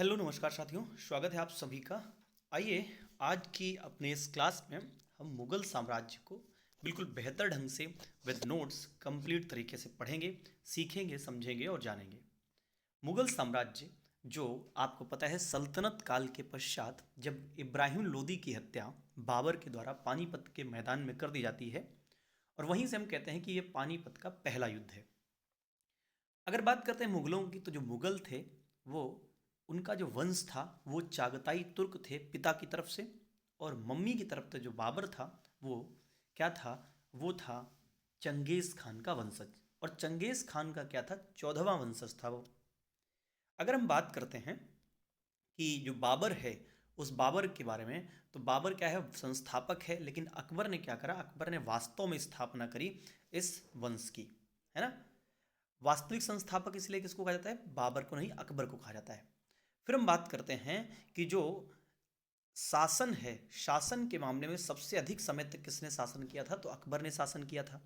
Hello नमस्कार साथियों, स्वागत है आप सभी का। आइए आज की अपने इस क्लास में हम मुगल साम्राज्य को बिल्कुल बेहतर ढंग से विद नोट्स कंप्लीट तरीके से पढ़ेंगे, सीखेंगे, समझेंगे और जानेंगे। मुगल साम्राज्य जो आपको पता है सल्तनत काल के पश्चात जब इब्राहिम लोदी की हत्या बाबर के द्वारा पानीपत के मैदान में कर दी जाती है और वहीं से हम कहते हैं कि ये पानीपत का पहला युद्ध है। अगर बात करते हैं मुगलों की तो जो मुगल थे वो उनका जो वंश था वो चागताई तुर्क थे पिता की तरफ से, और मम्मी की तरफ से जो बाबर था वो क्या था, वो था चंगेज़ खान का वंशज। और चंगेज़ खान का क्या था, 14वां वंशज था वो। अगर हम बात करते हैं कि जो बाबर है उस बाबर के बारे में, तो बाबर क्या है, संस्थापक है, लेकिन अकबर ने क्या करा, अकबर ने वास्तव में स्थापना करी इस वंश की, है ना। वास्तविक संस्थापक इसलिए किसको कहा जाता है, बाबर को नहीं, अकबर को कहा जाता है। फिर हम बात करते हैं कि जो शासन है, शासन के मामले में सबसे अधिक समय तक किसने शासन किया था, तो अकबर ने शासन किया था।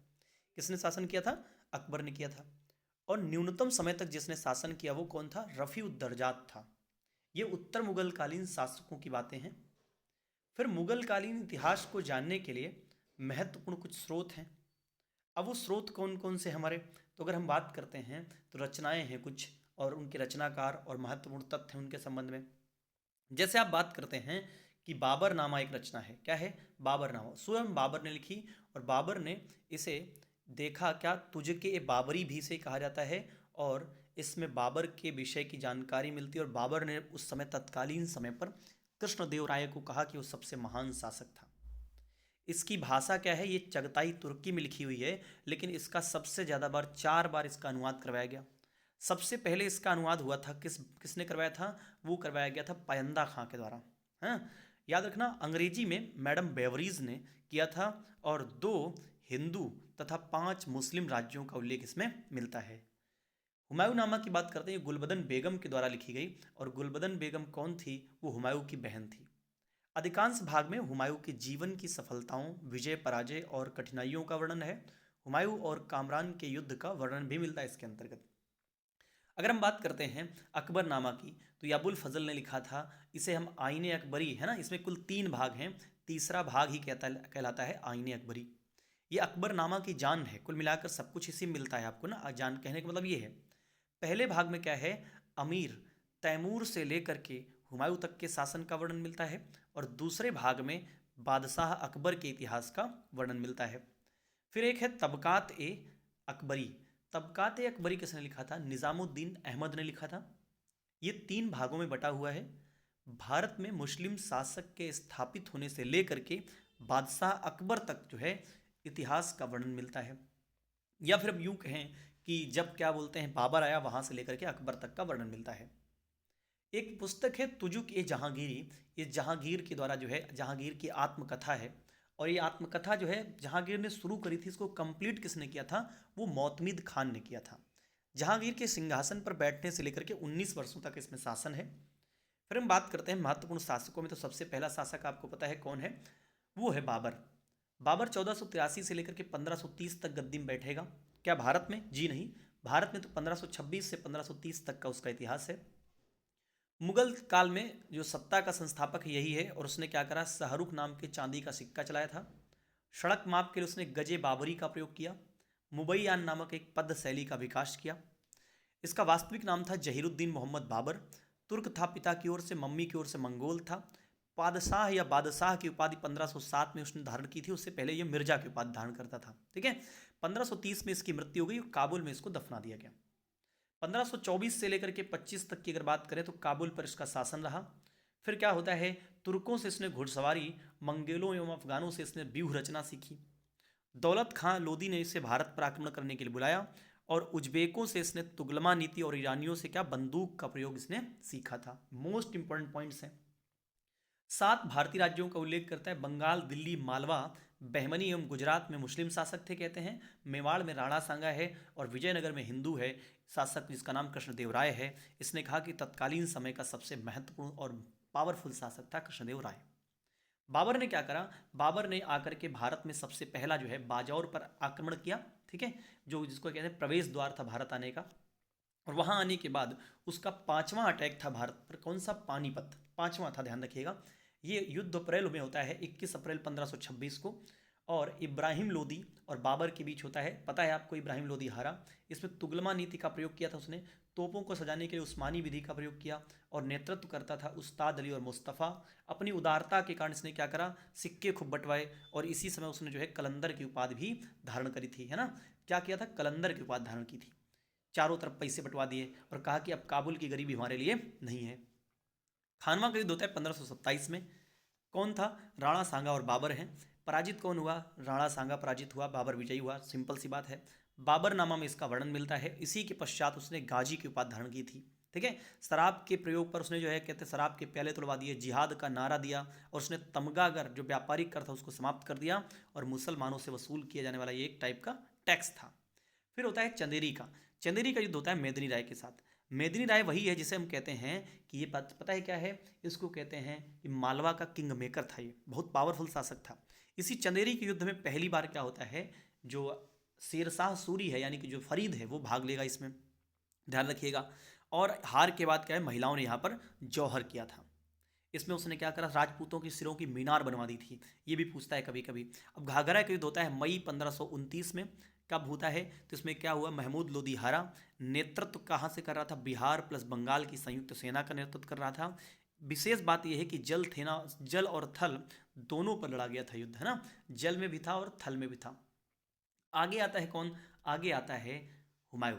किसने शासन किया था, अकबर ने किया था। और न्यूनतम समय तक जिसने शासन किया वो कौन था, रफ़ी उद दरजात था। ये उत्तर मुगल कालीन शासकों की बातें हैं। फिर मुगल कालीन इतिहास को जानने के लिए महत्वपूर्ण कुछ स्रोत हैं। अब वो स्रोत कौन कौन से हमारे, तो अगर हम बात करते हैं तो रचनाएं हैं कुछ, और उनके रचनाकार और महत्वपूर्ण तथ्य हैं उनके संबंध में। जैसे आप बात करते हैं कि बाबरनामा एक रचना है, क्या है, बाबरनामा स्वयं बाबर ने लिखी। और बाबर ने इसे देखा, क्या तुझके ए बाबरी भी से कहा जाता है, और इसमें बाबर के विषय की जानकारी मिलती है। और बाबर ने उस समय तत्कालीन समय पर कृष्णदेव राय को कहा कि वो सबसे महान शासक था। इसकी भाषा क्या है, ये चगताई तुर्की में लिखी हुई है, लेकिन इसका सबसे ज़्यादा बार 4 बार इसका अनुवाद करवाया गया। सबसे पहले इसका अनुवाद हुआ था किसने करवाया था, वो करवाया गया था पायंदा खां के द्वारा। हाँ, याद रखना, अंग्रेजी में मैडम बेवरीज ने किया था, और 2 हिंदू तथा 5 मुस्लिम राज्यों का उल्लेख इसमें मिलता है। हुमायूं नामा की बात करते हैं, गुलबदन बेगम के द्वारा लिखी गई। और गुलबदन बेगम कौन थी, वो हुमायूं की बहन थी। अधिकांश भाग में हुमायूं के जीवन की सफलताओं, विजय पराजय और कठिनाइयों का वर्णन है। हुमायूं और कामरान के युद्ध का वर्णन भी मिलता है इसके अंतर्गत। अगर हम बात करते हैं अकबरनामा की, तो याबुल फजल ने लिखा था। इसे हम आईने अकबरी, है ना, इसमें कुल 3 भाग हैं, तीसरा भाग ही कहलाता है आईने अकबरी। ये अकबरनामा की जान है, कुल मिलाकर सब कुछ इसी में मिलता है आपको ना, जान कहने का मतलब ये है। पहले भाग में क्या है, अमीर तैमूर से लेकर के हुमायूं तक के शासन का वर्णन मिलता है। और दूसरे भाग में बादशाह अकबर के इतिहास का वर्णन मिलता है। फिर एक है तबकात ए अकबरी। तबकात ए अकबरी किसने लिखा था, निज़ामुद्दीन अहमद ने लिखा था। ये 3 भागों में बटा हुआ है। भारत में मुस्लिम शासक के स्थापित होने से लेकर के बादशाह अकबर तक जो है इतिहास का वर्णन मिलता है। या फिर हम यूं कहें कि जब क्या बोलते हैं बाबर आया वहां से लेकर के अकबर तक का वर्णन मिलता है। एक पुस्तक है तुजुक ए जहांगीरी। ये जहांगीर के द्वारा जो है, जहांगीर की आत्मकथा है। और ये आत्मकथा जो है जहांगीर ने शुरू करी थी, इसको कंप्लीट किसने किया था, वो मोतमिद खान ने किया था। जहांगीर के सिंहासन पर बैठने से लेकर के 19 वर्षों तक इसमें शासन है। फिर हम बात करते हैं महत्वपूर्ण शासकों में, तो सबसे पहला शासक आपको पता है कौन है, वो है बाबर। बाबर 1483 से लेकर के 1530 तक गद्दी में बैठेगा। क्या भारत में, जी नहीं, भारत में तो 1526 से 1530 तक का उसका इतिहास है। मुगल काल में जो सत्ता का संस्थापक यही है, और उसने क्या करा, शाहरुख नाम के चांदी का सिक्का चलाया था। सड़क माप के लिए उसने गजे बाबरी का प्रयोग किया। मुबैयान नामक एक पद शैली का विकास किया। इसका वास्तविक नाम था जहीरुद्दीन मोहम्मद बाबर। तुर्क था पिता की ओर से, मम्मी की ओर से मंगोल था। पादशाह या बादशाह की उपाधि 1507 में उसने धारण की थी, उससे पहले यह मिर्जा की उपाधि धारण करता था, ठीक है। 1530 में इसकी मृत्यु हो गई और काबुल में इसको दफना दिया गया। 1524 से लेकर के 25 तक की अगर बात करें तो काबुल पर इसका शासन रहा। फिर क्या होता है, तुर्कों से इसने घुड़सवारी, मंगेलों एवं अफगानों से इसने व्यूह रचना सीखी। दौलत खां लोदी ने इसे भारत पर आक्रमण करने के लिए बुलाया। और उज्बेकों से इसने तुगलमा नीति, और ईरानियों से क्या, बंदूक का प्रयोग इसने सीखा था। मोस्ट इंपॉर्टेंट पॉइंट्स हैं। 7 भारतीय राज्यों का उल्लेख करता है, बंगाल, दिल्ली, मालवा, बहमनी एवं गुजरात में मुस्लिम शासक थे कहते हैं। मेवाड़ में राणा सांगा है, और विजयनगर में हिंदू है शासक जिसका नाम कृष्णदेव राय है। इसने कहा कि तत्कालीन समय का सबसे महत्वपूर्ण और पावरफुल शासक था कृष्णदेव राय। बाबर ने क्या करा, बाबर ने आकर के भारत में सबसे पहला जो है बाजौर पर आक्रमण किया, ठीक है, जो जिसको कहते हैं प्रवेश द्वार था भारत आने का। और वहां आने के बाद उसका पांचवां अटैक था भारत पर। कौन सा? पानीपत, पांचवां था, ध्यान रखिएगा। ये युद्ध अप्रैल में होता है, 21 अप्रैल 1526 को। और इब्राहिम लोदी और बाबर के बीच होता है। पता है आपको, इब्राहिम लोदी हारा। इसमें तुगलमा नीति का प्रयोग किया था उसने। तोपों को सजाने के लिए उस्मानी विधि का प्रयोग किया। और नेतृत्व करता था उस्ताद अली और मुस्तफ़ा। अपनी उदारता के कारण इसने क्या करा? सिक्के खूब बंटवाए। और इसी समय उसने जो है कलंदर की उपाधि भी धारण करी थी, है ना। क्या किया था? कलंदर की उपाधि धारण की थी। चारों तरफ पैसे बंटवा दिए और कहा कि अब काबुल की गरीबी हमारे लिए नहीं है। खानवा का युद्ध होता है 1527 में। कौन था? राणा सांगा और बाबर हैं। पराजित कौन हुआ? राणा सांगा पराजित हुआ, बाबर विजयी हुआ। सिंपल सी बात है। बाबरनामा में इसका वर्णन मिलता है। इसी के पश्चात उसने गाजी की उपाधि धारण की थी। ठीक है। शराब के प्रयोग पर उसने जो है, कहते शराब के प्याले तुड़वा दिए, जिहाद का नारा दिया। और उसने तमगागर जो व्यापारिक कर था उसको समाप्त कर दिया। और मुसलमानों से वसूल किया जाने वाला ये एक टाइप का टैक्स था। फिर होता है चंदेरी का। चंदेरी का युद्ध होता है मेदिनी राय के साथ। मेदिनी राय वही है जिसे हम कहते हैं कि ये पता है क्या है? इसको कहते हैं कि मालवा का किंग मेकर था, ये बहुत पावरफुल शासक था। इसी चंदेरी के युद्ध में पहली बार क्या होता है, जो शेरशाह सूरी है यानी कि जो फरीद है वो भाग लेगा इसमें, ध्यान रखिएगा। और हार के बाद क्या है, महिलाओं ने यहाँ पर जौहर किया था। इसमें उसने क्या करा? राजपूतों की सिरों की मीनार बनवा दी थी। ये भी पूछता है कभी कभी। अब घाघरा का युद्ध होता है मई 1529 में। कब होता है? तो इसमें क्या हुआ? महमूद लोदी हारा। नेतृत्व कहाँ से कर रहा था? बिहार प्लस बंगाल की संयुक्त सेना का नेतृत्व कर रहा था। विशेष बात यह है कि जल और थल दोनों पर लड़ा गया था युद्ध, है ना। जल में भी था और थल में भी था। आगे आता है कौन? आगे आता है हुमायूं।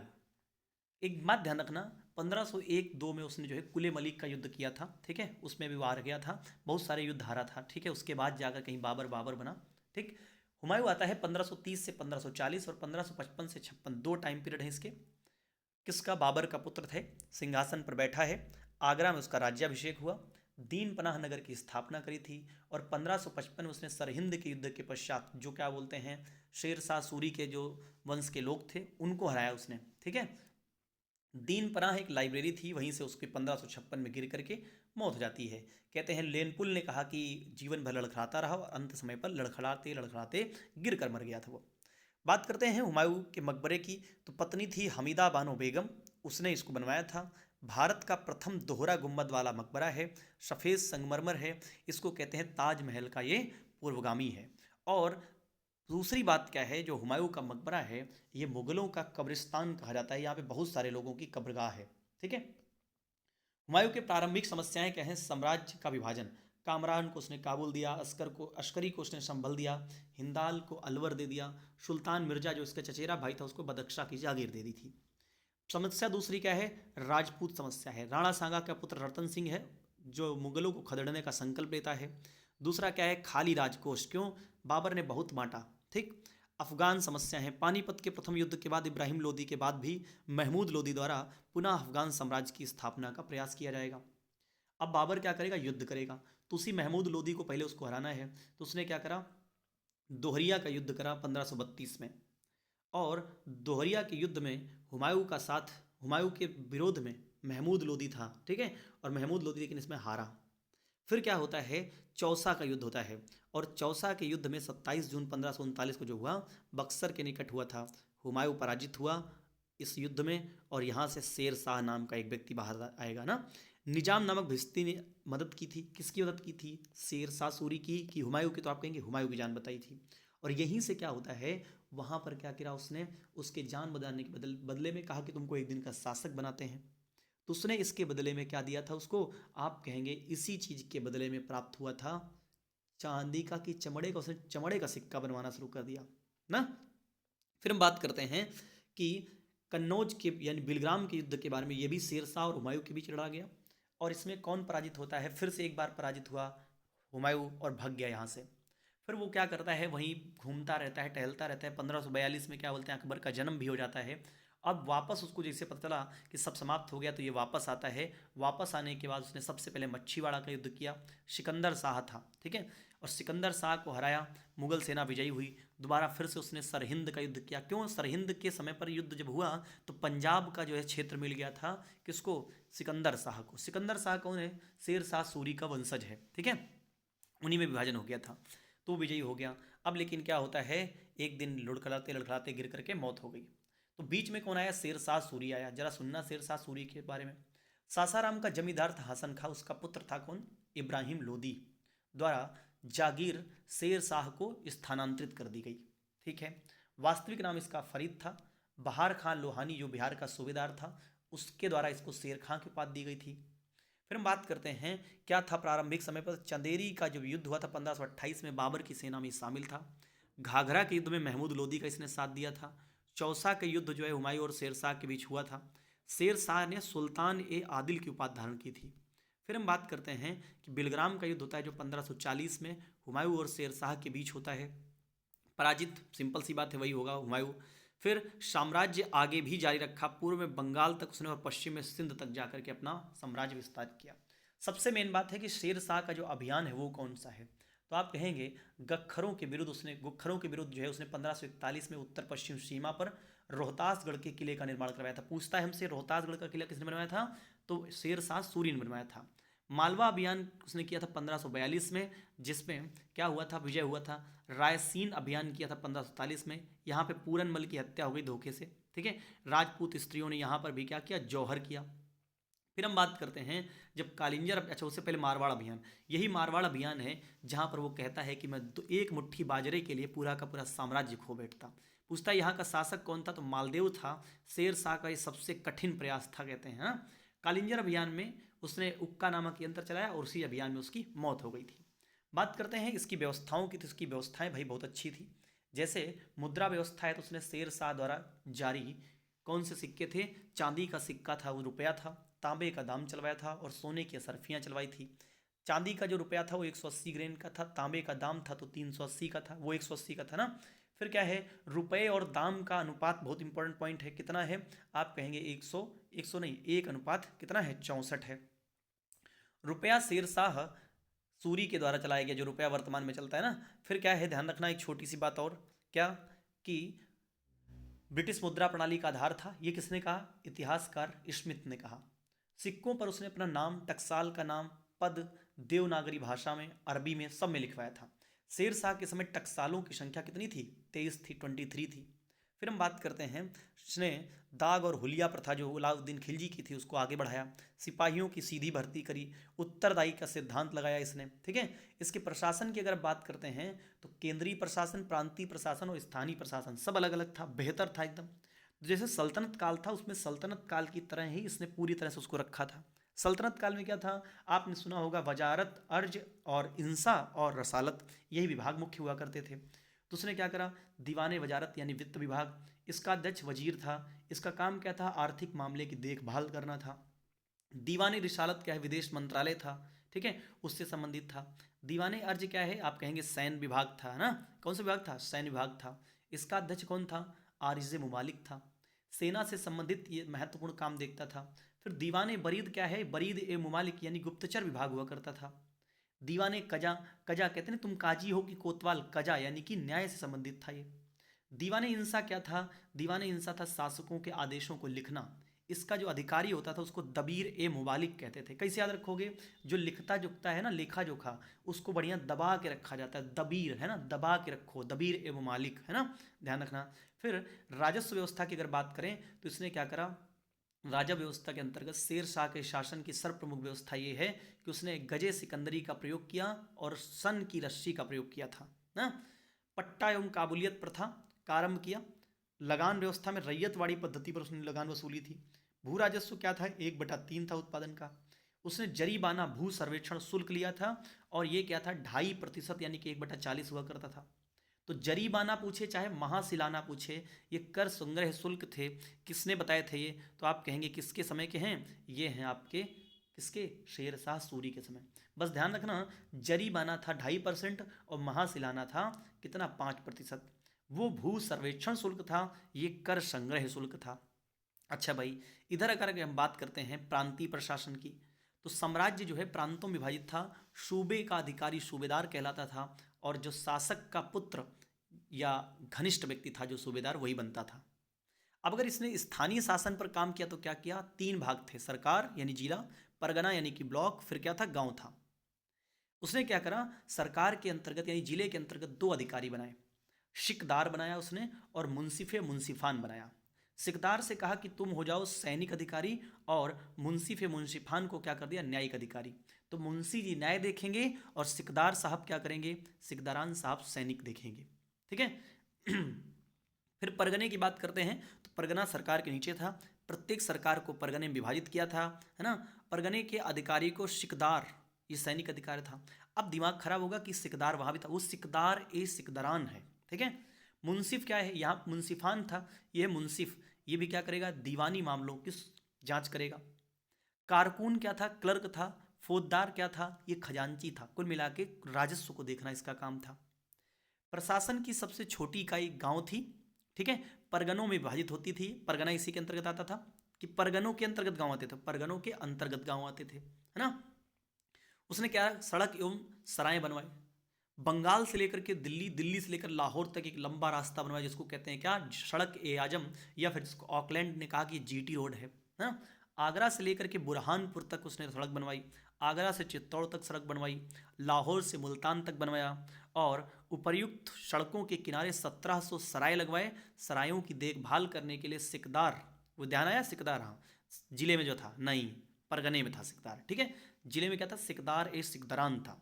एक बात ध्यान रखना, 1501-2 में उसने जो है कुले मलिक का युद्ध किया था। ठीक है, उसमें भी वो हार गया था, बहुत सारे युद्ध हारा था। ठीक है, उसके बाद जाकर कहीं बाबर बाबर बना। ठीक। हुमायूं आता है 1530 से 1540 और 1555 से 56, दो टाइम पीरियड है इसके। किसका? बाबर का पुत्र थे, सिंहासन पर बैठा है। आगरा में उसका राज्याभिषेक हुआ। दीन पनाह नगर की स्थापना करी थी। और 1555 में उसने सरहिंद के युद्ध के पश्चात जो क्या बोलते हैं, शेर शाह सूरी के जो वंश के लोग थे उनको हराया उसने। ठीक है। दीन पनाह एक लाइब्रेरी थी, वहीं से उसके 1556 में गिर करके मौत हो जाती है। कहते हैं लेनपुल ने कहा कि जीवन भर लड़खड़ाता रहा और अंत समय पर लड़खड़ाते लड़खड़ाते गिर कर मर गया था वो। बात करते हैं हुमायूं के मकबरे की। तो पत्नी थी हमीदा बानो बेगम, उसने इसको बनवाया था। भारत का प्रथम दोहरा गुंबद वाला मकबरा है, सफ़ेद संगमरमर है। इसको कहते हैं ताजमहल का ये पूर्वगामी है। और दूसरी बात क्या है, जो हुमायूं का मकबरा है ये मुगलों का कब्रिस्तान कहा जाता है। यहाँ पे बहुत सारे लोगों की कब्रगाह है। ठीक है। हुमायूं के प्रारंभिक समस्याएं क्या हैं? साम्राज्य का विभाजन। कामरान को उसने काबुल दिया, अस्करी को उसने संभल दिया, हिंदाल को अलवर दे दिया, सुल्तान मिर्जा जो इसका चचेरा भाई था उसको बदख्शा की जागीर दे दी थी। समस्या दूसरी क्या है? राजपूत समस्या है। राणा सांगा का पुत्र रतन सिंह है जो मुगलों को खदेड़ने का संकल्प लेता है। दूसरा क्या है? खाली राजकोष। क्यों? बाबर ने बहुत बांटा। ठीक। अफगान समस्या है। पानीपत के प्रथम युद्ध के बाद इब्राहिम लोदी के बाद भी महमूद लोदी द्वारा पुनः अफगान साम्राज्य की स्थापना का प्रयास किया जाएगा। अब बाबर क्या करेगा? युद्ध करेगा। तो उसी महमूद लोदी को पहले उसको हराना है, तो उसने क्या करा? दोहरिया का युद्ध करा 1532 में। और दोहरिया के युद्ध में हुमायूं के विरोध में महमूद लोदी था। ठीक है। और महमूद लोदी लेकिन इसमें हारा। फिर क्या होता है? चौसा का युद्ध होता है। और चौसा के युद्ध में 27 जून 1539 को जो हुआ, बक्सर के निकट हुआ था। हुमायूं पराजित हुआ इस युद्ध में। और यहाँ से शेर शाह नाम का एक व्यक्ति बाहर आएगा ना। निजाम नामक भिस्ती ने मदद की थी। किसकी मदद की थी? शेर शाह सूरी की। कि हुमायूं की? तो आप कहेंगे हुमायूं की जान बताई थी। और यहीं से क्या होता है, वहाँ पर क्या किया उसने? उसके जान बचाने के बदले में कहा कि तुमको एक दिन का शासक बनाते हैं। तो उसने इसके बदले में क्या दिया था उसको? आप कहेंगे इसी चीज़ के बदले में प्राप्त हुआ था चांदी का, कि चमड़े का, उसने चमड़े का सिक्का बनवाना शुरू कर दिया ना। फिर हम बात करते हैं कि कन्नौज के यानी बिलग्राम के युद्ध के बारे में। ये भी शेरशाह और हुमायूं के बीच लड़ा गया। और इसमें कौन पराजित होता है? फिर से एक बार पराजित हुआ हुमायूं और भाग गया यहाँ से। फिर वो क्या करता है? वहीं घूमता रहता है, टहलता रहता है। 1542 में क्या बोलते हैं, अकबर का जन्म भी हो जाता है। अब वापस उसको जैसे पता चला कि सब समाप्त हो गया तो ये वापस आता है। वापस आने के बाद उसने सबसे पहले मच्छीवाड़ा का युद्ध किया। सिकंदर शाह था। ठीक है। और सिकंदर शाह को हराया, मुगल सेना विजयी हुई। दोबारा फिर से उसने सरहिंद का युद्ध किया। क्यों? सरहिंद के समय पर युद्ध जब हुआ तो पंजाब का जो है क्षेत्र मिल गया था किसको? सिकंदर शाह को। सिकंदर शाह कौन है? शेर शाह सूरी का वंशज है। ठीक है। उन्हीं में विभाजन हो गया था, तो विजयी हो गया। अब लेकिन क्या होता है, एक दिन लड़खड़ाते लड़खड़ाते गिर करके मौत हो गई। तो बीच में कौन आया? शेरशाह सूरी आया। जरा सुनना शेरशाह सूरी के बारे में। सासाराम का जमींदार था हसन खां, उसका पुत्र था कौन? इब्राहिम लोदी द्वारा जागीर शेर शाह को स्थानांतरित कर दी गई। ठीक है। वास्तविक नाम इसका फरीद था। बहार खां लोहानी जो बिहार का सूबेदार था, उसके द्वारा इसको शेर खां की उपाधि दी गई थी। फिर हम बात करते हैं क्या था प्रारंभिक समय पर। चंदेरी का जो युद्ध हुआ था 1528 में, बाबर की सेना में शामिल था। घाघरा के युद्ध में महमूद लोदी का इसने साथ दिया था। चौसा का युद्ध जो है हुमायूं और शेरशाह के बीच हुआ था। शेरशाह ने सुल्तान ए आदिल की उपाधि धारण की थी। फिर हम बात करते हैं कि बिलग्राम का युद्ध होता है जो 1540 में हुमायूं और शेरशाह के बीच होता है। पराजित, सिंपल सी बात है, वही होगा हुमायूं। फिर साम्राज्य आगे भी जारी रखा, पूर्व में बंगाल तक उसने और पश्चिम में सिंध तक जाकर के अपना साम्राज्य विस्तार किया। सबसे मेन बात है कि शेर शाह का जो अभियान है वो कौन सा है, तो आप कहेंगे गुख्खरों के विरुद्ध जो है उसने 1541 में उत्तर पश्चिम सीमा पर रोहतासगढ़ के किले का निर्माण करवाया था। पूछता है हमसे रोहतासगढ़ का किला किसने बनवाया था, तो शेर शाह सूरी ने बनवाया था। मालवा अभियान उसने किया था 1542 में, जिसमें क्या हुआ था? विजय हुआ था। रायसीन अभियान किया था 1547 में, यहाँ पे पूरनमल की हत्या हो गई धोखे से। ठीक है। राजपूत स्त्रियों ने यहाँ पर भी क्या किया? जौहर किया। फिर हम बात करते हैं जब कालिंजर, अच्छा उससे पहले मारवाड़ अभियान, यही मारवाड़ अभियान है जहाँ पर वो कहता है कि मैं एक मुट्ठी बाजरे के लिए पूरा का पूरा साम्राज्य खो बैठता। पूछता है यहाँ का शासक कौन था, तो मालदेव था। शेर शाह का ये सबसे कठिन प्रयास था कहते हैं। हाँ, कालिंजर अभियान में उसने उक्का नामक यंत्र चलाया और उसी अभियान में उसकी मौत हो गई थी। बात करते हैं इसकी व्यवस्थाओं की, तो इसकी व्यवस्थाएं भाई बहुत अच्छी थी। जैसे मुद्रा व्यवस्था है तो उसने शेर शाह द्वारा जारी कौन से सिक्के थे? चांदी का सिक्का था वो रुपया था, तांबे का दाम चलवाया था और सोने की असरफियाँ चलवाई थी। चांदी का जो रुपया था वो 180 ग्रेन का था, तांबे का दाम था तो 380 का था, वो 180 का था ना। फिर क्या है? रुपए और दाम का अनुपात बहुत इंपॉर्टेंट पॉइंट है। कितना है? आप कहेंगे 100 नहीं, 1 अनुपात कितना है? 64 है। रुपया शेरशाह सूरी के द्वारा चलाया गया, जो रुपया वर्तमान में चलता है ना। फिर क्या है, ध्यान रखना एक छोटी सी बात और, क्या कि ब्रिटिश मुद्रा प्रणाली का आधार था। ये किसने कहा? इतिहासकार स्मिथ ने कहा। सिक्कों पर उसने अपना नाम, टकसाल का नाम, पद देवनागरी भाषा में, अरबी में, सब में लिखवाया था। शेर शाह के समय टकसालों की संख्या कितनी थी? 23 थी, 23 थी। फिर हम बात करते हैं उसने दाग और हुलिया प्रथा जो अलाउद्दीन खिलजी की थी उसको आगे बढ़ाया। सिपाहियों की सीधी भर्ती करी, उत्तरदायी का सिद्धांत लगाया इसने। ठीक है। इसके प्रशासन की अगर बात करते हैं तो केंद्रीय प्रशासन, प्रांतीय प्रशासन और स्थानीय प्रशासन सब अलग अलग था, बेहतर था एकदम। जैसे सल्तनत काल था उसमें सल्तनत काल की तरह ही इसने पूरी तरह से उसको रखा था। सल्तनत काल में क्या था? आपने सुना होगा वजारत, अर्ज और इंसा और रसालत, यही विभाग मुख्य हुआ करते थे। तो उसने क्या करा? दीवाने वजारत यानी वित्त विभाग, इसका अध्यक्ष वजीर था। इसका काम क्या था? आर्थिक मामले की देखभाल करना था। दीवाने रिसालत क्या है? विदेश मंत्रालय था। ठीक है, उससे संबंधित था। दीवाने अर्ज क्या है? आप कहेंगे सैन्य विभाग था ना। कौन सा विभाग था? सैन्य विभाग था। इसका अध्यक्ष कौन था? आरिज मुमालिक था। सेना से संबंधित ये महत्वपूर्ण काम देखता था। फिर दीवाने बरीद क्या है? बरीद ए मुमालिक यानी गुप्तचर विभाग हुआ करता था। दीवाने कजा, कजा कहते हैं तुम काजी हो कि कोतवाल, कजा यानी कि न्याय से संबंधित था ये। दीवाने इंसा क्या था? दीवाने इंसा था शासकों के आदेशों को लिखना। इसका जो अधिकारी होता था उसको दबीर ए मुबालिक कहते थे। कैसे याद रखोगे? जो लिखता जुखता है ना, लेखा जोखा, उसको बढ़िया दबा के रखा जाता है, दबीर है ना, दबा के रखो, दबीर ए मुमालिक है ना, ध्यान रखना। फिर राजस्व व्यवस्था की अगर बात करें तो इसने क्या करा? राजस्व व्यवस्था के अंतर्गत शेर शाह के शासन की सर्वप्रमुख व्यवस्था ये है कि उसने गजे सिकंदरी का प्रयोग किया और सन की रस्सी का प्रयोग किया था ना। पट्टा एवं काबुलियत प्रथा का आरंभ किया। लगान व्यवस्था में रैयतवाड़ी पद्धति पर उसने लगान वसूली थी। भू राजस्व क्या था? 1/3 था उत्पादन का। उसने जरीबाना भू सर्वेक्षण शुल्क लिया था और ये क्या था? 2.5% यानी कि 1/40 हुआ करता था। तो जरीबाना पूछे चाहे महासिलाना पूछे, ये कर संग्रह शुल्क थे। किसने बताए थे ये? तो आप कहेंगे किसके समय के हैं? ये हैं आपके किसके? शेर शाह सूरी के समय। बस ध्यान रखना, जरीबाना था 2.5% और महासिलाना था कितना? 5%। वो भू सर्वेक्षण शुल्क था, ये कर संग्रह शुल्क था। अच्छा भाई, इधर अगर हम बात करते हैं प्रांतीय प्रशासन की, तो साम्राज्य जो है प्रांतों में विभाजित था। सूबे का अधिकारी सूबेदार कहलाता था और जो शासक का पुत्र या घनिष्ठ व्यक्ति था जो सूबेदार, वही बनता था। अब अगर इसने स्थानीय शासन पर काम किया तो क्या किया? 3 भाग थे, सरकार यानी जिला, परगना यानी कि ब्लॉक, फिर क्या था? गांव था। उसने क्या करा? सरकार के अंतर्गत यानी जिले के अंतर्गत 2 अधिकारी बनाए। शिकदार बनाया उसने और मुंसिफे मुंसिफान बनाया। सिकदार से कहा कि तुम हो जाओ सैनिक अधिकारी, और मुंसिफ मुंसिफान को क्या कर दिया, न्यायिक अधिकारी। तो मुंशी जी न्याय देखेंगे और सिकदार साहब क्या करेंगे, सिकदारान साहब सैनिक देखेंगे। ठीक है। फिर परगने की बात करते हैं तो परगना सरकार के नीचे था, प्रत्येक सरकार को परगने में विभाजित किया था, है ना। परगने के अधिकारी को सिकदार, ये सैनिक अधिकारी था। अब दिमाग खराब होगा कि सिकदार वहां भी था, वो सिकदार ए सिकदरान है। ठीक है। मुंसिफ क्या है, यहाँ मुंसिफान था, ये मुंसिफ, ये भी क्या करेगा, दीवानी मामलों की जांच करेगा। कारकून क्या था, क्लर्क था। फौजदार क्या था, ये खजांची था। कुल मिला के राजस्व को देखना इसका काम था। प्रशासन की सबसे छोटी इकाई गांव थी। ठीक है। परगनों में विभाजित होती थी, परगना इसी के अंतर्गत आता था कि परगनों के अंतर्गत गांव आते थे, परगनों के अंतर्गत गांव आते थे, है ना। उसने क्या, सड़क एवं सराय बनवाए। बंगाल से लेकर के दिल्ली, दिल्ली से लेकर लाहौर तक एक लंबा रास्ता बनवाया, जिसको कहते हैं क्या, सड़क ए आजम, या फिर जिसको ऑकलैंड ने कहा कि जीटी रोड है ना। आगरा से लेकर के बुरहानपुर तक उसने सड़क बनवाई, आगरा से चित्तौड़ तक सड़क बनवाई, लाहौर से मुल्तान तक बनवाया, और उपर्युक्त सड़कों के किनारे 1700 सराय लगवाए। सरायों की देखभाल करने के लिए सिकदार, वो ध्यान आया, सिकदार, हाँ, जिले में जो था, नहीं, परगने में था सिकदार। ठीक है। जिले में क्या था, सिकदार ए सिकदरान था।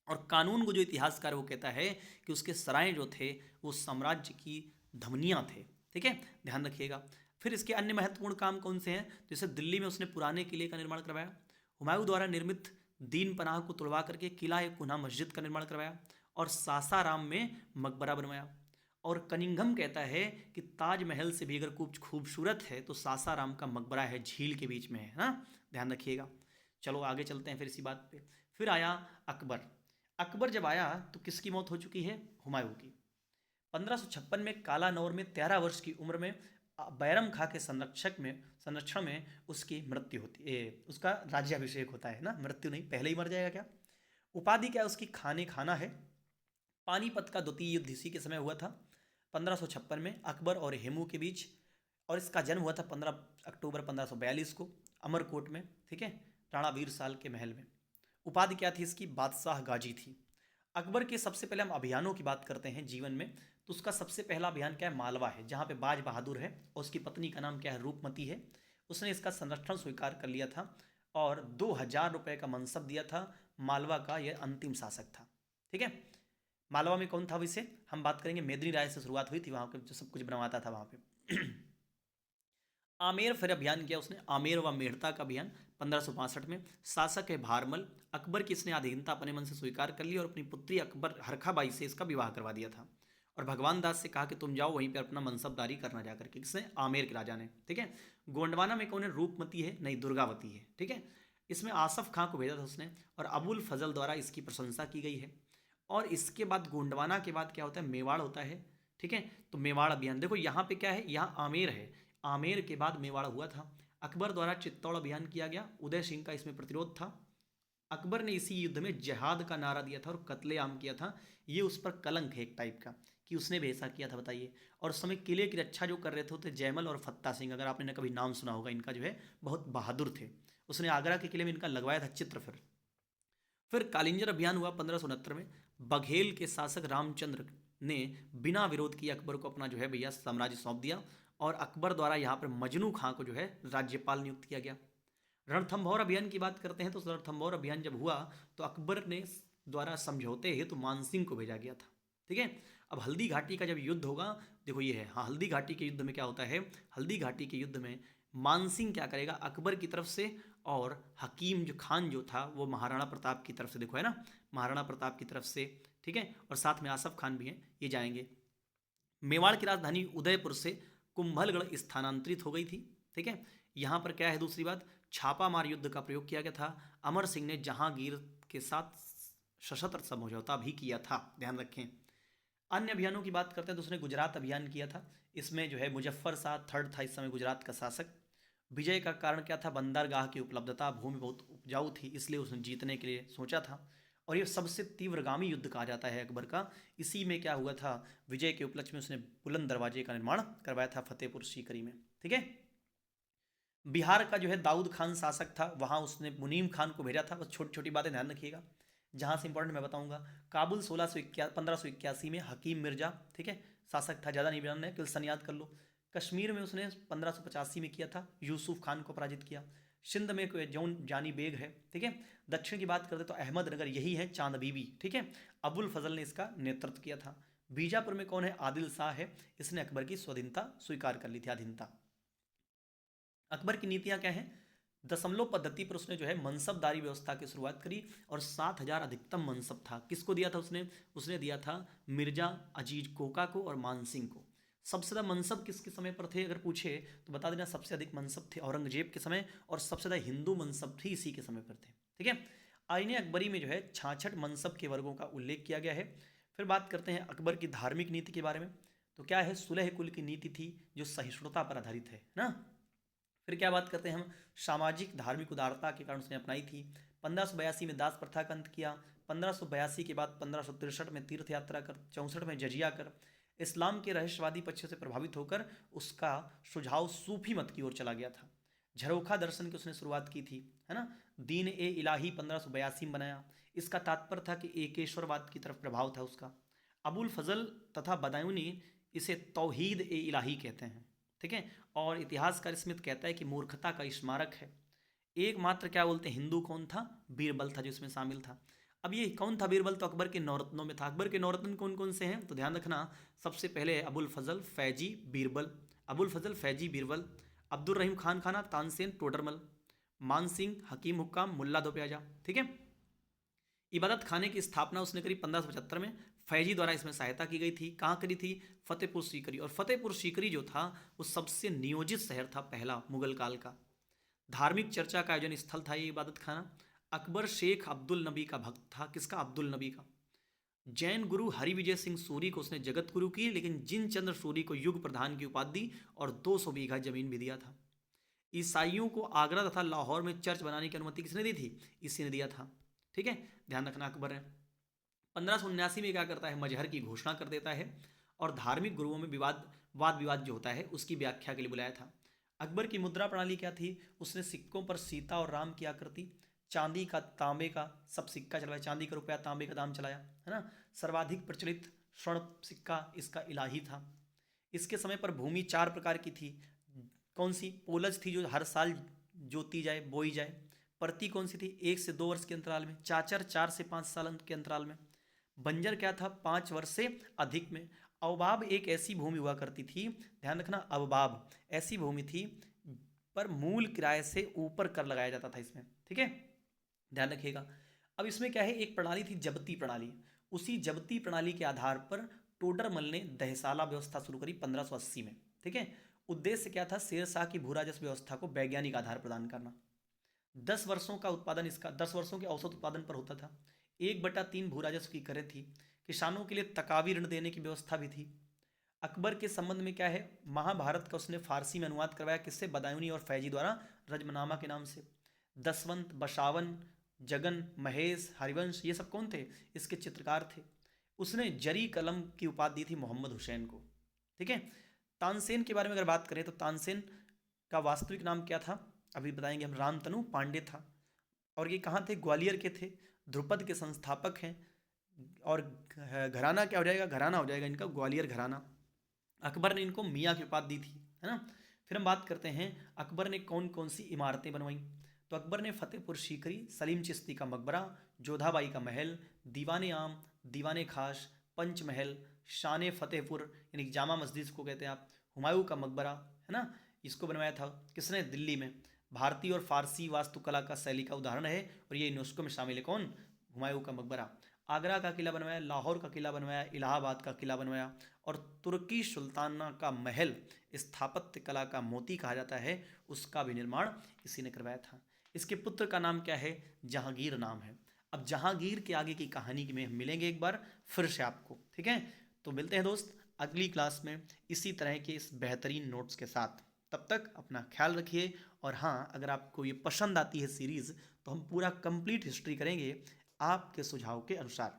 और कानून को जो इतिहासकार वो कहता है कि उसके सराय जो थे वो साम्राज्य की धमनियाँ थे। ठीक है, ध्यान रखिएगा। फिर इसके अन्य महत्वपूर्ण काम कौन से हैं, जैसे दिल्ली में उसने पुराने किले का निर्माण करवाया, हुमायूं द्वारा निर्मित दीन पनाह को तुड़वा करके किला एक पुनः मस्जिद का निर्माण करवाया, और सासाराम में मकबरा बनवाया। और कनिंघम कहता है कि ताजमहल से भी अगर कुछ खूबसूरत है तो सासाराम का मकबरा है, झील के बीच में है ना, ध्यान रखिएगा। चलो आगे चलते हैं फिर इसी बात पे। फिर आया अकबर। अकबर जब आया तो किसकी मौत हो चुकी है, हुमायूं की। 1556 में कालानौर में 13 वर्ष की उम्र में बैरम खां के संरक्षण में उसकी मृत्यु होती है, उसका राज्याभिषेक होता है ना, मृत्यु नहीं, पहले ही मर जाएगा क्या। उपाधि क्या है उसकी, खाने खाना है। पानीपत का द्वितीय युद्ध इसी के समय हुआ था, 1556 में अकबर और हेमू के बीच, और इसका जन्म हुआ था 15 अक्टूबर 1542 को अमरकोट में। ठीक है, राणा वीर साल के महल में। उपाधि क्या थी इसकी, बादशाह गाजी थी। अकबर के सबसे पहले हम अभियानों की बात करते हैं जीवन में, तो उसका सबसे पहला अभियान क्या है, मालवा है, जहाँ पे बाज बहादुर है और उसकी पत्नी का नाम क्या है, रूपमती है। उसने इसका संरक्षण स्वीकार कर लिया था और 2000 रुपये का मनसब दिया था। मालवा का यह अंतिम शासक था। ठीक है। मालवा में कौन था वैसे, हम बात करेंगे, मेदिनी राय से शुरुआत हुई थी, वहाँ पे जो सब कुछ बनवाता था वहाँ पे। आमेर फिर अभियान किया उसने, आमेर व मेड़ता का अभियान 1562 में। शासक है भारमल। अकबर की इसने अधीनता अपने मन से स्वीकार कर ली और अपनी पुत्री अकबर हरखाबाई से इसका विवाह करवा दिया था, और भगवान दास से कहा कि तुम जाओ वहीं पर अपना मनसबदारी करना जा करके, किसने, आमेर के राजा ने। ठीक है। गोंडवाना में कौन है, रूपमती है, नहीं, दुर्गावती है। ठीक है। इसमें आसफ खां को भेजा था उसने, और अबुल फजल द्वारा इसकी प्रशंसा की गई है। और इसके बाद गोंडवाना के बाद क्या होता है, मेवाड़ होता है। ठीक है। तो मेवाड़ अभियान देखो, यहाँ पे क्या है, यहाँ आमेर है, आमेर के बाद मेवाड़ हुआ था। अकबर द्वारा चित्तौड़ अभियान किया गया, उदय सिंह का इसमें प्रतिरोध था। अकबर ने इसी युद्ध में जिहाद का नारा दिया था और कत्लेआम किया था। ये उस पर कलंक है एक टाइप का कि उसने भी ऐसा किया था, बताइए। और उस समय किले की रक्षा जो कर रहे थे जयमल और फत्ता सिंह, अगर आपने कभी नाम सुना होगा इनका, जो है बहुत बहादुर थे। उसने आगरा के किले में इनका लगवाया था चित्र। फिर कालिंजर अभियान हुआ 1569 में। बघेल के शासक रामचंद्र ने बिना विरोध किए अकबर को अपना जो है भैया साम्राज्य सौंप दिया, और अकबर द्वारा यहाँ पर मजनू खां को जो है राज्यपाल नियुक्त किया गया। रणथंभौर अभियान की बात करते हैं तो रणथंभौर अभियान जब हुआ तो अकबर ने द्वारा समझौते हेतु मानसिंह को भेजा गया था। ठीक है। अब हल्दी घाटी का जब युद्ध होगा, देखो ये है, हाँ, हल्दी घाटी के युद्ध में क्या होता है, हल्दी घाटी के युद्ध में मानसिंह क्या करेगा, अकबर की तरफ से, और हकीम जो खान जो था वो महाराणा प्रताप की तरफ से, देखो है ना, महाराणा प्रताप की तरफ से। ठीक है। और साथ में आसफ खान भी हैं, ये जाएंगे। मेवाड़ की राजधानी उदयपुर से कुंभलगढ़ स्थानांतरित हो गई थी। ठीक है। यहाँ पर क्या है, दूसरी बात, छापामार युद्ध का प्रयोग किया गया था। अमर सिंह ने जहांगीर के साथ सशस्त्र समझौता भी किया था, ध्यान रखें। अन्य अभियानों की बात करते हैं तो उसने गुजरात अभियान किया था। इसमें जो है मुजफ्फर शाह थर्ड था इस समय गुजरात का शासक। विजय का कारण क्या था, बंदरगाह की उपलब्धता, भूमि बहुत उपजाऊ थी, इसलिए उसने जीतने के लिए सोचा था। और ये सबसे तीव्रगामी युद्ध कहा जाता है अकबर का। इसी में क्या हुआ था, विजय के उपलक्ष्य में उसने बुलंद दरवाजे का निर्माण करवाया था फतेहपुर सीकरी में। ठीक है। बिहार का जो है दाऊद खान शासक था, वहाँ उसने मुनीम खान को भेजा था। बस छोटी छोटी बातें ध्यान रखिएगा, जहाँ से इंपॉर्टेंट मैं बताऊंगा। काबुल 1581 में हकीम मिर्जा, ठीक है, शासक था, ज़्यादा नहीं बनाना है, केवल सन याद कर लो। कश्मीर में उसने 1585 में किया था, यूसुफ खान को पराजित किया। सिंध में कोई जौन जानी बेग है, ठीक है। दक्षिण की बात करते तो अहमदनगर यही है, चांद बीबी, ठीक है। अबुल फजल ने इसका नेतृत्व किया था। बीजापुर में कौन है? आदिल शाह है, इसने अकबर की स्वाधीनता स्वीकार कर ली थी, अधीनता। अकबर की नीतियां क्या हैं? दशमलव पद्धति पर उसने जो है मनसबदारी व्यवस्था की शुरुआत करी और 7,000 अधिकतम मनसब था। किसको दिया था उसने? उसने दिया था मिर्जा अजीज कोका को और मान सिंह को। सबसे ज़्यादा मनसब किसके समय पर थे अगर पूछे तो बता देना, सबसे अधिक मनसब थे औरंगजेब के समय, और सबसे ज़्यादा हिंदू मनसब थी इसी के समय पर थे, ठीक है। आईने अकबरी में जो है 66 मनसब के वर्गों का उल्लेख किया गया है। फिर बात करते हैं अकबर की धार्मिक नीति के बारे में। तो क्या है? सुलह कुल की नीति थी जो सहिष्णुता पर आधारित है ना। फिर क्या बात करते हैं हम? सामाजिक धार्मिक उदारता के कारण उसने अपनाई थी। 1582 में दास प्रथा का अंत किया। 1582 के बाद 1563 में तीर्थ यात्रा कर, 64 में जजिया कर, इस्लाम के रहस्यवादी पक्ष से प्रभावित होकर उसका सुझाव सूफी मत की ओर चला गया था। झरोखा दर्शन की उसने शुरुआत की थी, है ना। दीन ए इलाही 1582 में बनाया। इसका तात्पर्य था कि एकेश्वरवाद की तरफ प्रभाव था उसका। अबुल फजल तथा बदायूनी इसे तौहीद ए इलाही कहते हैं, ठीक है। और इतिहासकार स्मिथ कहता है कि मूर्खता का स्मारक है। एकमात्र क्या बोलते हैं हिंदू कौन था? बीरबल था जो इसमें शामिल था। अब ये कौन था बीरबल? तो अकबर के नौरत्नों में था। अकबर के नौरत्न कौन कौन से हैं? तो ध्यान रखना, सबसे पहले है अबुल फजल फैजी बीरबल, अबुल फजल फैजी बीरबल, अब्दुल रहीम खान खाना तानसेन टोडरमल, मान सिंह हकीम हुक्काम मुल्ला दो प्याजा, ठीक है। इबादत खाने की स्थापना उसने करी 1575 में। फैजी द्वारा इसमें सहायता की गई थी। कहाँ करी थी? फतेहपुर सीकरी। और फतेहपुर सीकरी जो था वो सबसे नियोजित शहर था पहला मुगल काल का। धार्मिक चर्चा का आयोजन स्थल था ये इबादत खाना। अकबर शेख अब्दुल नबी का भक्त था। किसका? अब्दुल नबी का। जैन गुरु हरिविजय सिंह सूरी को उसने जगत गुरु की, लेकिन जिन चंद्र सूरी को युग प्रधान की उपाधि दी और 200 बीघा जमीन भी दिया था। ईसाइयों को आगरा तथा लाहौर में चर्च बनाने की अनुमति किसने दी थी? इसी ने दिया था, ठीक है। ध्यान रखना अकबर ने 1579 में क्या करता है? मजहर की घोषणा कर देता है और धार्मिक गुरुओं में वाद विवाद जो होता है उसकी व्याख्या के लिए बुलाया था। अकबर की मुद्रा प्रणाली क्या थी? उसने सिक्कों पर सीता और राम की आकृति, चांदी का तांबे का सब सिक्का चलाया, चांदी का रुपया तांबे का दाम चलाया, है ना। सर्वाधिक प्रचलित स्वर्ण सिक्का इसका इलाही था। इसके समय पर भूमि 4 प्रकार की थी। कौन सी? पोलज थी जो हर साल जोती जाए, बोई जाए। प्रति कौन सी थी? 1 से 2 वर्ष के अंतराल में। चाचर 4 से 5 साल के अंतराल में। बंजर क्या था? 5 वर्ष से अधिक में। अवबाब एक ऐसी भूमि हुआ करती थी, ध्यान रखना, अवबाब ऐसी भूमि थी पर मूल किराए से ऊपर कर लगाया जाता था इसमें, ठीक है, ध्यान रखिएगा। अब इसमें क्या है? एक प्रणाली थी जब्ती प्रणाली। उसी जब्ती प्रणाली के आधार पर टोडरमल ने दहसाला व्यवस्था शुरू करी 1580 में, ठीक है। उद्देश्य क्या था? शेर शाह की भू राजस्व व्यवस्था को वैज्ञानिक आधार प्रदान करना। 10 वर्षों का उत्पादन इसका 10 वर्षों के औसत उत्पादन पर होता था। 1/3 भू राजस्व की करें थी। किसानों के लिए तकावी ऋण देने की व्यवस्था भी थी। अकबर के संबंध में क्या है? महाभारत का उसने फारसी में अनुवाद करवाया। किससे? बदायूनी और फैजी द्वारा, रजमनामा के नाम से। दसवंत, बशावन, जगन, महेश, हरिवंश ये सब कौन थे? इसके चित्रकार थे। उसने जरी कलम की उपाधि दी थी मोहम्मद हुसैन को, ठीक है। तानसेन के बारे में अगर बात करें तो तानसेन का वास्तविक नाम क्या था? अभी बताएंगे हम। रामतनु पांडे था। और ये कहाँ थे? ग्वालियर के थे। ध्रुपद के संस्थापक हैं। और घराना क्या हो जाएगा? घराना हो जाएगा इनका ग्वालियर घराना। अकबर ने इनको मियाँ की उपाधि दी थी, है ना। फिर हम बात करते हैं अकबर ने कौन कौन सी इमारतें बनवाई। तो अकबर ने फतेहपुर सीकरी, सलीम चिश्ती का मकबरा, जोधाबाई का महल, दीवाने आम, दीवाने खास, पंचमहल, शान फतेहपुर यानी जामा मस्जिद को कहते हैं आप, हुमायूं का मकबरा, है ना, इसको बनवाया था। किसने? दिल्ली में। भारतीय और फारसी वास्तुकला का शैली का उदाहरण है और ये यूनेस्को में शामिल है। कौन? हुमायूं का मकबरा। आगरा का किला बनवाया, लाहौर का किला बनवाया, इलाहाबाद का किला बनवाया और तुर्की सुल्ताना का महल स्थापत्य कला का मोती कहा जाता है, उसका भी निर्माण इसी ने करवाया था। इसके पुत्र का नाम क्या है? जहांगीर नाम है। अब जहांगीर के आगे की कहानी में हम मिलेंगे एक बार फिर से आपको, ठीक है। तो मिलते हैं दोस्त अगली क्लास में इसी तरह के इस बेहतरीन नोट्स के साथ। तब तक अपना ख्याल रखिए। और हाँ, अगर आपको ये पसंद आती है सीरीज़ तो हम पूरा कंप्लीट हिस्ट्री करेंगे आपके सुझाव के अनुसार।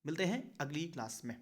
मिलते हैं अगली क्लास में।